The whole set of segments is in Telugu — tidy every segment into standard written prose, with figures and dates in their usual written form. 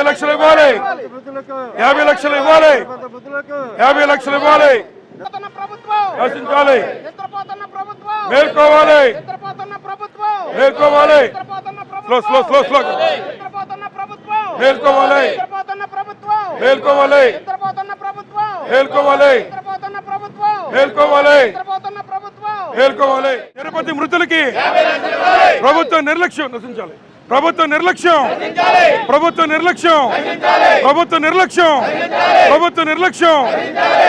లక్షలు ఇవ్వాలి 50 లక్షలు ఇవ్వాలి 50 లక్షలు ఇవ్వాలి నశించాలి మేల్కోవాలి మేల్కోవాలి స్లో స్లో స్లో స్లో మేల్కోవాలి మేల్కోవాలి మేల్కోవాలి మేల్కోవాలి మేల్కోవాలి తిరుపతి మృతులకి ప్రభుత్వ నిర్లక్ష్యం నశించాలి ప్రభుత్వ నిర్లక్ష్యం ప్రభుత్వ నిర్లక్ష్యం ప్రభుత్వ నిర్లక్ష్యం ప్రభుత్వ నిర్లక్ష్యం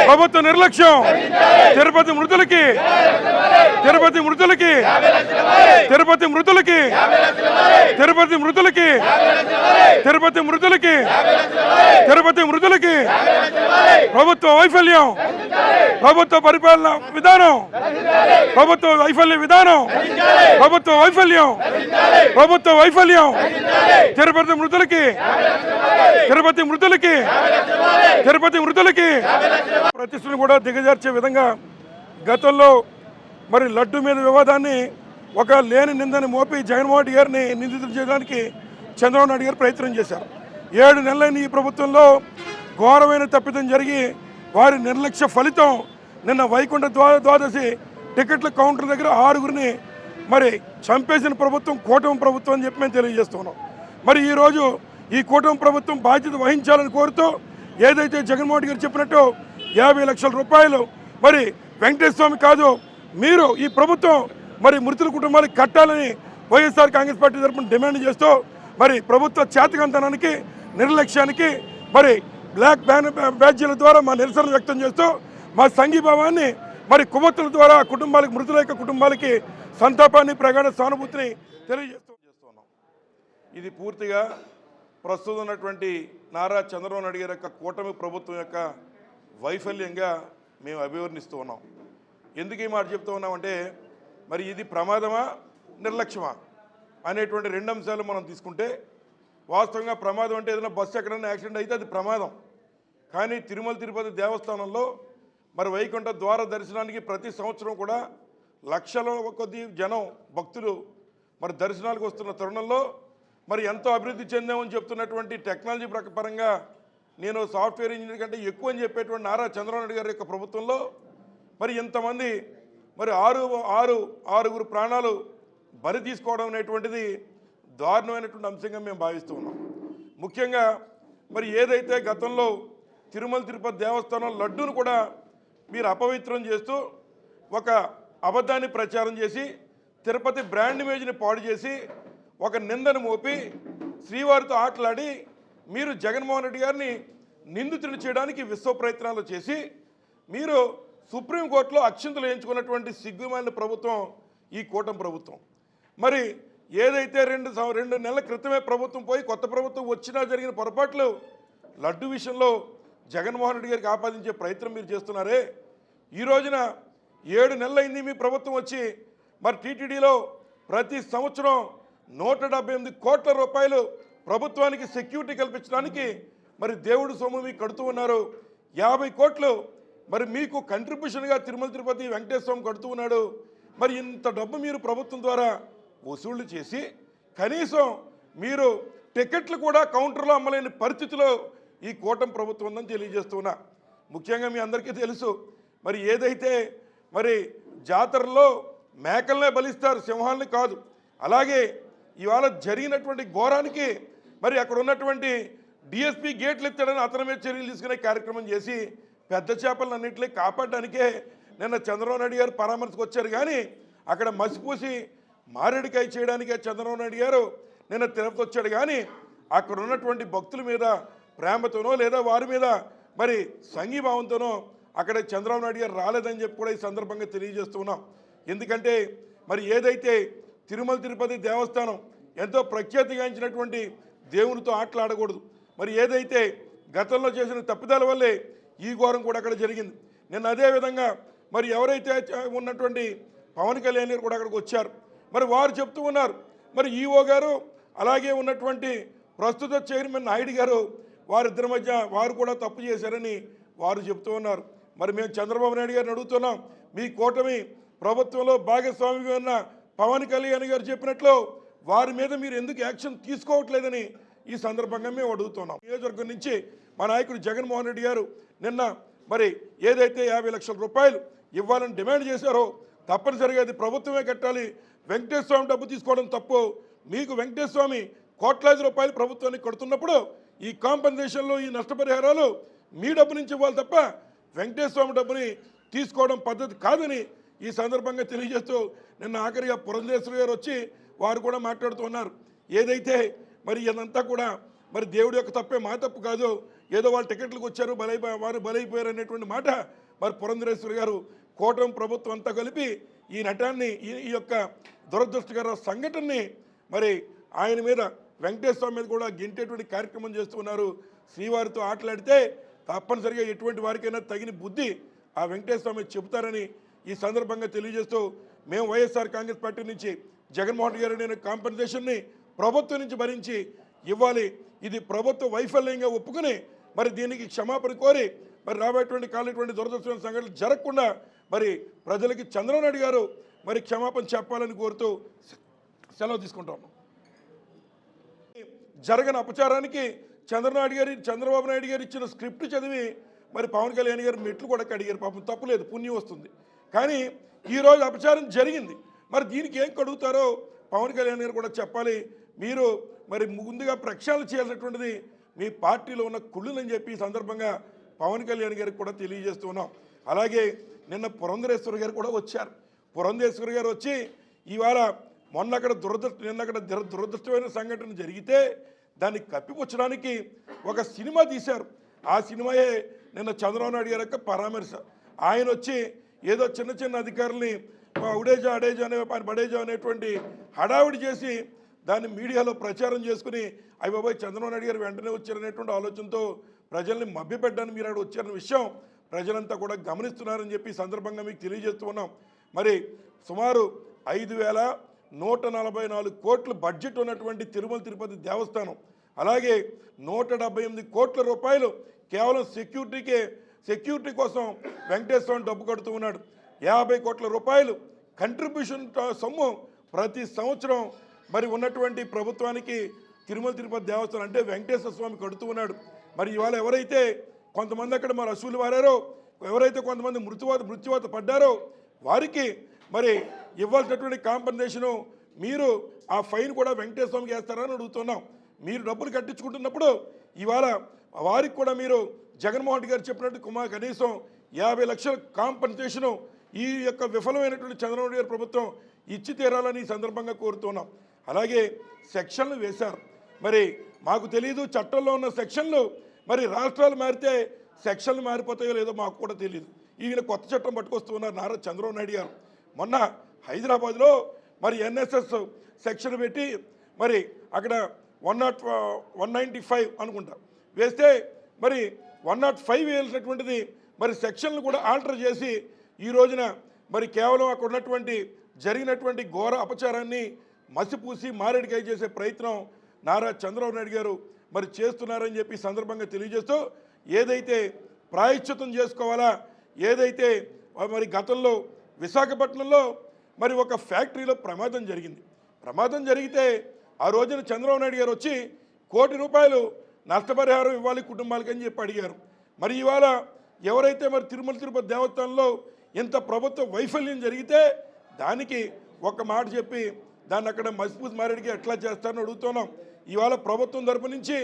ప్రభుత్వ నిర్లక్ష్యం తిరుపతి మృతులకి తిరుపతి మృతులకి తిరుపతి మృతులకి తిరుపతి మృతులకి తిరుపతి మృతులకి తిరుపతి మృతులకి ప్రభుత్వ వైఫల్యం ప్రభుత్వ పరిపాలన విధానం ప్రభుత్వ వైఫల్య విధానం ప్రభుత్వ వైఫల్యం ప్రభుత్వ వైఫల్యం తిరుపతి మృతులకి తిరుపతి మృతులకి తిరుపతి మృతులకి ప్రతిష్టను కూడా దిగజార్చే విధంగా గతంలో మరి లడ్డు మీద వివాదాన్ని ఒక లేని నిందని మోపి జగన్మోహన్ రెడ్డి గారిని నిందితులు చేయడానికి చంద్రబాబు నాయుడు గారు ప్రయత్నం చేశారు 7 నెలలైన ఈ ప్రభుత్వంలో ఘోరమైన తప్పిదం జరిగి వారి నిర్లక్ష్య ఫలితం నిన్న వైకుంఠ ద్వాదశి టికెట్ల కౌంటర్ దగ్గర 6గురిని మరి చంపేసిన ప్రభుత్వం కూటమి ప్రభుత్వం అని చెప్పి మేము తెలియజేస్తున్నాం. మరి ఈరోజు ఈ కూటమి ప్రభుత్వం బాధ్యత వహించాలని కోరుతూ ఏదైతే జగన్మోహన్ రెడ్డి గారు చెప్పినట్టు 50 లక్షల రూపాయలు మరి వెంకటేశ్వర స్వామి కాదు మీరు ఈ ప్రభుత్వం మరి మృతుల కుటుంబాలకు కట్టాలని వైఎస్ఆర్ కాంగ్రెస్ పార్టీ తరఫున డిమాండ్ చేస్తూ మరి ప్రభుత్వ చేతకంతనానికి నిర్లక్ష్యానికి మరి బ్లాక్ బ్యాడ్జీల ద్వారా మా నిరసన వ్యక్తం చేస్తూ మా సంఘీభావాన్ని మరి కొవ్వొత్తుల ద్వారా కుటుంబాలకు మృతుల యొక్క కుటుంబాలకి సంతాపాన్ని ప్రగాఢ సానుభూతిని తెలియజేస్తున్నాం. ఇది పూర్తిగా ప్రస్తుతం ఉన్నటువంటి నారా చంద్రబాబు నాయుడు గారి యొక్క కూటమి ప్రభుత్వం యొక్క వైఫల్యంగా మేము అభివర్ణిస్తూ ఉన్నాం. ఎందుకు ఈ మాట చెప్తూ ఉన్నామంటే మరి ఇది ప్రమాదమా నిర్లక్ష్యమా అనేటువంటి 2 అంశాలు మనం తీసుకుంటే వాస్తవంగా ప్రమాదం అంటే ఏదైనా బస్సు ఎక్కడైనా యాక్సిడెంట్ అయితే అది ప్రమాదం. కానీ తిరుమల తిరుపతి దేవస్థానంలో మరి వైకుంఠ ద్వార దర్శనానికి ప్రతి సంవత్సరం కూడా లక్షల కొద్ది జనం భక్తులు మరి దర్శనాలకు వస్తున్న తరుణంలో మరి ఎంతో అభివృద్ధి చెందామని చెప్తున్నటువంటి టెక్నాలజీ పరంగా నేను సాఫ్ట్వేర్ ఇంజనీర్ కంటే ఎక్కువ అని చెప్పేటువంటి నారా చంద్రబాబు నాయుడు గారి యొక్క ప్రభుత్వంలో మరి ఇంతమంది మరి ఆరుగురు ప్రాణాలు బలి తీసుకోవడం అనేటువంటిది దారుణమైనటువంటి అంశంగా మేము భావిస్తూ ఉన్నాం. ముఖ్యంగా మరి ఏదైతే గతంలో తిరుమల తిరుపతి దేవస్థానం లడ్డూను కూడా మీరు అపవిత్రం చేస్తూ ఒక అబద్ధాన్ని ప్రచారం చేసి తిరుపతి బ్రాండ్ ఇమేజ్ని పాడు చేసి ఒక నిందను మోపి శ్రీవారితో ఆటలాడి మీరు జగన్మోహన్ రెడ్డి గారిని నిందితులు చేయడానికి విశ్వ ప్రయత్నాలు చేసి మీరు సుప్రీంకోర్టులో అక్షింతలు వేయించుకున్నటువంటి సిగ్గుమాలిన ప్రభుత్వం ఈ కూటమి ప్రభుత్వం. మరి ఏదైతే 2 నెలల క్రితమే ప్రభుత్వం పోయి కొత్త ప్రభుత్వం వచ్చినా జరిగిన పొరపాట్లు లడ్డు విషయంలో జగన్మోహన్ రెడ్డి గారికి ఆపాదించే ప్రయత్నం మీరు చేస్తున్నారే. ఈ రోజున 7 నెలలైంది మీ ప్రభుత్వం వచ్చి మరి టీటీడీలో ప్రతి సంవత్సరం 178 కోట్ల రూపాయలు ప్రభుత్వానికి సెక్యూరిటీ కల్పించడానికి మరి దేవుడు సొమ్ము మీకు కడుతూ ఉన్నారు. 50 కోట్లు మరి మీకు కంట్రిబ్యూషన్గా తిరుమల తిరుపతి వెంకటేశ్వర స్వామి కడుతూ ఉన్నాడు. మరి ఇంత డబ్బు మీరు ప్రభుత్వం ద్వారా వసూళ్లు చేసి కనీసం మీరు టికెట్లు కూడా కౌంటర్లో అమ్మలేని పరిస్థితిలో ఈ కూటమి ప్రభుత్వం ఉందని తెలియజేస్తున్నా. ముఖ్యంగా మీ అందరికీ తెలుసు మరి ఏదైతే మరి జాతరలో మేకల్నే బలిస్తారు సింహాలని కాదు. అలాగే ఇవాళ జరిగినటువంటి ఘోరానికి మరి అక్కడ ఉన్నటువంటి డిఎస్పీ గేట్లు ఎత్తాడని అతని మీద చర్యలు తీసుకునే కార్యక్రమం చేసి పెద్ద చేపలను అన్నింటినీ కాపాడడానికే నిన్న చంద్రబాబు నాయుడు గారు పరామర్శకు వచ్చారు. కానీ అక్కడ మసిపూసి మారేడికాయ చేయడానికే చంద్రబాబు నాయుడు గారు నిన్న తిరుపతి వచ్చాడు. కానీ అక్కడ ఉన్నటువంటి భక్తుల మీద ప్రేమతోనో లేదా వారి మీద మరి సంఘీభావంతోనో అక్కడ చంద్రబాబు నాయుడు గారు రాలేదని చెప్పి కూడా ఈ సందర్భంగా తెలియజేస్తున్నాం. ఎందుకంటే మరి ఏదైతే తిరుమల తిరుపతి దేవస్థానం ఎంతో ప్రఖ్యాతిగాంచినటువంటి దేవునితో ఆటలాడకూడదు. మరి ఏదైతే గతంలో చేసిన తప్పిదాల వల్లే ఈ ఘోరం కూడా అక్కడ జరిగింది. నిన్న అదేవిధంగా మరి ఎవరైతే ఉన్నటువంటి పవన్ కళ్యాణ్ గారు కూడా అక్కడికి వచ్చారు. మరి వారు చెప్తూ ఉన్నారు మరి ఈఓ గారు అలాగే ఉన్నటువంటి ప్రస్తుత చైర్మన్ నాయుడు గారు వారిద్దరి మధ్య వారు కూడా తప్పు చేశారని వారు చెప్తూ ఉన్నారు. మరి మేము చంద్రబాబు నాయుడు గారిని అడుగుతున్నాం, మీ కూటమి ప్రభుత్వంలో భాగస్వామిగా ఉన్న పవన్ కళ్యాణ్ గారు చెప్పినట్లు వారి మీద మీరు ఎందుకు యాక్షన్ తీసుకోవట్లేదని ఈ సందర్భంగా మేము అడుగుతున్నాం. నియోజకవర్గం నుంచి మా నాయకుడు జగన్మోహన్ రెడ్డి గారు నిన్న మరి ఏదైతే 50 లక్షల రూపాయలు ఇవ్వాలని డిమాండ్ చేశారో తప్పనిసరిగా అది ప్రభుత్వమే కట్టాలి. వెంకటేశ్వర స్వామి డబ్బు తీసుకోవడం తప్పు. మీకు వెంకటేశ్వర స్వామి కోట్లాది రూపాయలు ప్రభుత్వానికి కొడుతున్నప్పుడు ఈ కాంపెన్సేషన్లు ఈ నష్టపరిహారాలు మీ డబ్బు నుంచి ఇవ్వాలి తప్ప వెంకటేశ్వర స్వామి డబ్బుని తీసుకోవడం పద్ధతి కాదని ఈ సందర్భంగా తెలియజేస్తూ నిన్న ఆఖరిగా పురంధేశ్వరి గారు వచ్చి వారు కూడా మాట్లాడుతున్నారు. ఏదైతే మరి ఇదంతా కూడా మరి దేవుడి యొక్క తప్పే, మా తప్పు కాదు, ఏదో వాళ్ళు టికెట్లకు వచ్చారు వారు బలైపోయారు అనేటువంటి మాట మరి పురంధరేశ్వరి గారు కూటమి ప్రభుత్వం అంతా కలిపి ఈ నటాన్ని ఈ యొక్క దురదృష్టకర సంఘటనని మరి ఆయన మీద వెంకటేశ్వర స్వామి మీద కూడా గెంటేటువంటి కార్యక్రమం చేస్తున్నారు. శ్రీవారితో ఆటలాడితే తప్పనిసరిగా ఎటువంటి వారికైనా తగిన బుద్ధి ఆ వెంకటేశ్వర స్వామి చెబుతారని ఈ సందర్భంగా తెలియజేస్తూ మేము వైఎస్ఆర్ కాంగ్రెస్ పార్టీ నుంచి జగన్మోహన్ రెడ్డి గారు నేను కాంపెన్సేషన్ని ప్రభుత్వం నుంచి భరించి ఇవ్వాలి. ఇది ప్రభుత్వ వైఫల్యంగా ఒప్పుకుని మరి దీనికి క్షమాపణ కోరి మరి రాబోయేటువంటి కాలేటువంటి దురదృష్టమైన సంఘటనలు జరగకుండా మరి ప్రజలకి చంద్రబాబు నాయుడు గారు మరి క్షమాపణ చెప్పాలని కోరుతూ సెలవు తీసుకుంటాము. జరగని అపచారానికి చంద్రబాబు నాయుడు గారు ఇచ్చిన స్క్రిప్ట్ చదివి మరి పవన్ కళ్యాణ్ గారు మెట్లు కూడా కడిగారు. పాపం తప్పులేదు, పుణ్యం వస్తుంది. కానీ ఈరోజు అపచారం జరిగింది. మరి దీనికి ఏం కడుగుతారో పవన్ కళ్యాణ్ గారు కూడా చెప్పాలి. మీరు మరి ముందుగా ప్రక్షాళన చేయాల్సినటువంటిది మీ పార్టీలో ఉన్న కుళ్ళులని చెప్పి ఈ సందర్భంగా పవన్ కళ్యాణ్ గారికి కూడా తెలియజేస్తున్నాం. అలాగే నిన్న పురంధరేశ్వరి గారు కూడా వచ్చారు. పురంధేశ్వరి గారు వచ్చి ఇవాళ నిన్నక్కడ దురదృష్టమైన సంఘటన జరిగితే దాన్ని కప్పిపుచ్చడానికి ఒక సినిమా తీశారు. ఆ సినిమాయే నిన్న చంద్రబాబు నాయుడు గారి యొక్క పరామర్శ. ఆయన వచ్చి ఏదో చిన్న చిన్న అధికారుల్ని బడేజా అనేటువంటి హడావిడి చేసి దాన్ని మీడియాలో ప్రచారం చేసుకుని అవి బాబాయ్ చంద్రబాబు నాయుడు గారు వెంటనే వచ్చారనేటువంటి ఆలోచనతో ప్రజల్ని మభ్యపెట్టడానికి మీరు అక్కడ వచ్చారన్న విషయం ప్రజలంతా కూడా గమనిస్తున్నారని చెప్పి సందర్భంగా మీకు తెలియజేస్తూ ఉన్నాం. మరి సుమారు 5,144 కోట్ల బడ్జెట్ ఉన్నటువంటి తిరుమల తిరుపతి దేవస్థానం, అలాగే 178 కోట్ల రూపాయలు కేవలం సెక్యూరిటీ కోసం వెంకటేశ్వర డబ్బు కడుతూ ఉన్నాడు. 50 కోట్ల రూపాయలు కంట్రిబ్యూషన్ సొమ్ము ప్రతి సంవత్సరం మరి ఉన్నటువంటి ప్రభుత్వానికి తిరుమల తిరుపతి దేవస్థానం అంటే వెంకటేశ్వర స్వామి కడుతూ ఉన్నాడు. మరి ఇవాళ ఎవరైతే కొంతమంది అక్కడ మరి అసూలు వారారో, ఎవరైతే కొంతమంది మృత్యువాత పడ్డారో వారికి మరి ఇవ్వాల్సినటువంటి కాంపెన్సేషను మీరు ఆ ఫైన్ కూడా వెంకటేశ్వర స్వామికి వేస్తారని అడుగుతున్నాం. మీరు డబ్బులు కట్టించుకుంటున్నప్పుడు ఇవాళ వారికి కూడా మీరు జగన్మోహన్ రెడ్డి గారు చెప్పినట్టు కనీసం 50 లక్షల కాంపెన్సేషను ఈ యొక్క విఫలమైనటువంటి చంద్రబాబు నాయుడు గారి ప్రభుత్వం ఇచ్చి తీరాలని ఈ సందర్భంగా కోరుతున్నాం. అలాగే సెక్షన్లు వేశారు. మరి మాకు తెలియదు చట్టంలో ఉన్న సెక్షన్లు మరి రాష్ట్రాలు మారితే సెక్షన్లు మారిపోతాయో లేదో మాకు కూడా తెలియదు. ఈయన కొత్త చట్టం పట్టుకొస్తున్నారు నారా చంద్రబాబు నాయుడు గారు. మొన్న హైదరాబాద్లో మరి ఎన్ఎస్ఎస్ సెక్షన్ పెట్టి మరి అక్కడ 195 అనుకుంటా వేస్తే మరి 105 వేయాల్సినటువంటిది మరి సెక్షన్లు కూడా ఆల్టర్ చేసి ఈ రోజున మరి కేవలం అక్కడ ఉన్నటువంటి జరిగినటువంటి ఘోర అపచారాన్ని మసిపూసి మారేడుకాయ చేసే ప్రయత్నం నారా చంద్రబాబు నాయుడు గారు మరి చేస్తున్నారని చెప్పి సందర్భంగా తెలియజేస్తూ ఏదైతే ప్రాయశ్చిత్తం చేసుకోవాలా, ఏదైతే మరి గతంలో విశాఖపట్నంలో మరి ఒక ఫ్యాక్టరీలో ప్రమాదం జరిగితే ఆ రోజున చంద్రబాబు నాయుడు గారు వచ్చి ₹1 కోటి నష్టపరిహారం ఇవ్వాలి కుటుంబాలకి అని చెప్పి అడిగారు. మరి ఇవాళ ఎవరైతే మరి తిరుమల తిరుపతి దేవస్థానంలో ఇంత ప్రభుత్వ వైఫల్యం జరిగితే దానికి ఒక మాట చెప్పి దాన్ని అక్కడ మసిపూసి మారేడికి ఎట్లా చేస్తారని అడుగుతున్నాం. ఇవాళ ప్రభుత్వం తరపు నుంచి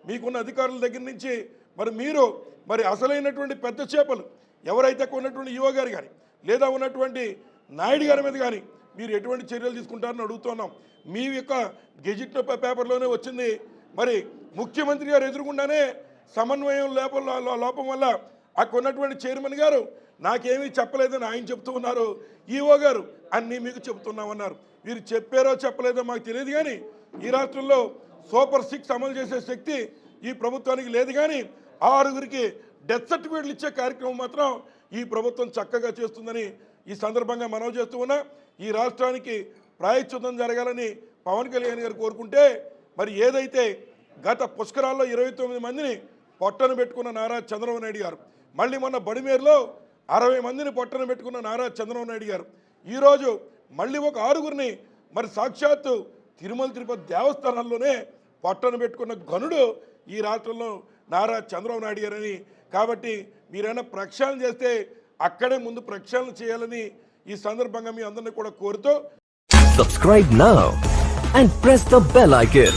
మీకున్న అధికారుల దగ్గర నుంచి మరి మీరు మరి అసలైనటువంటి పెద్ద చేపలు ఎవరైతే ఉన్నటువంటి ఈవో గారు కానీ లేదా ఉన్నటువంటి నాయుడు గారి మీద కానీ మీరు ఎటువంటి చర్యలు తీసుకుంటారని అడుగుతున్నాం. మీ యొక్క గెజిట్ పేపర్లోనే వచ్చింది. మరి ముఖ్యమంత్రి గారు ఎదురుగుండానే సమన్వయం లోపం వల్ల అక్కడ ఉన్నటువంటి చైర్మన్ గారు నాకేమీ చెప్పలేదని ఆయన చెప్తూ ఉన్నారు. ఈఓ గారు అన్నీ మీకు చెప్తున్నామన్నారు. మీరు చెప్పారో చెప్పలేదో మాకు తెలియదు, కానీ ఈ రాష్ట్రంలో సూపర్ 6 అమలు చేసే శక్తి ఈ ప్రభుత్వానికి లేదు. కానీ 6గురికి డెత్ సర్టిఫికేట్లు ఇచ్చే కార్యక్రమం మాత్రం ఈ ప్రభుత్వం చక్కగా చేస్తుందని ఈ సందర్భంగా మనవి చేస్తూ ఉన్నా. ఈ రాష్ట్రానికి ప్రాయశ్చిత్తం జరగాలని పవన్ కళ్యాణ్ గారు కోరుకుంటే మరి ఏదైతే గత పుష్కరాల్లో 29 మందిని పొట్టను పెట్టుకున్న నారా చంద్రబాబు నాయుడు గారు, మళ్ళీ మొన్న బడిమేరులో 60 మందిని పొట్టను పెట్టుకున్న నారా చంద్రబాబు నాయుడు గారు ఈరోజు మళ్ళీ ఒక 6గురిని మరి సాక్షాత్తు తిరుమల తిరుపతి దేవస్థానంలోనే పొట్టను పెట్టుకున్న ఘనుడు ఈ రాష్ట్రంలో నారా చంద్రబాబు నాయుడు గారని. కాబట్టి మీరైనా ప్రక్షాళన చేస్తే అక్కడే ముందు ప్రక్షాళన చేయాలని ఈ సందర్భంగా మీ అందరినీ కూడా కోరుతూ Subscribe now and press the bell icon.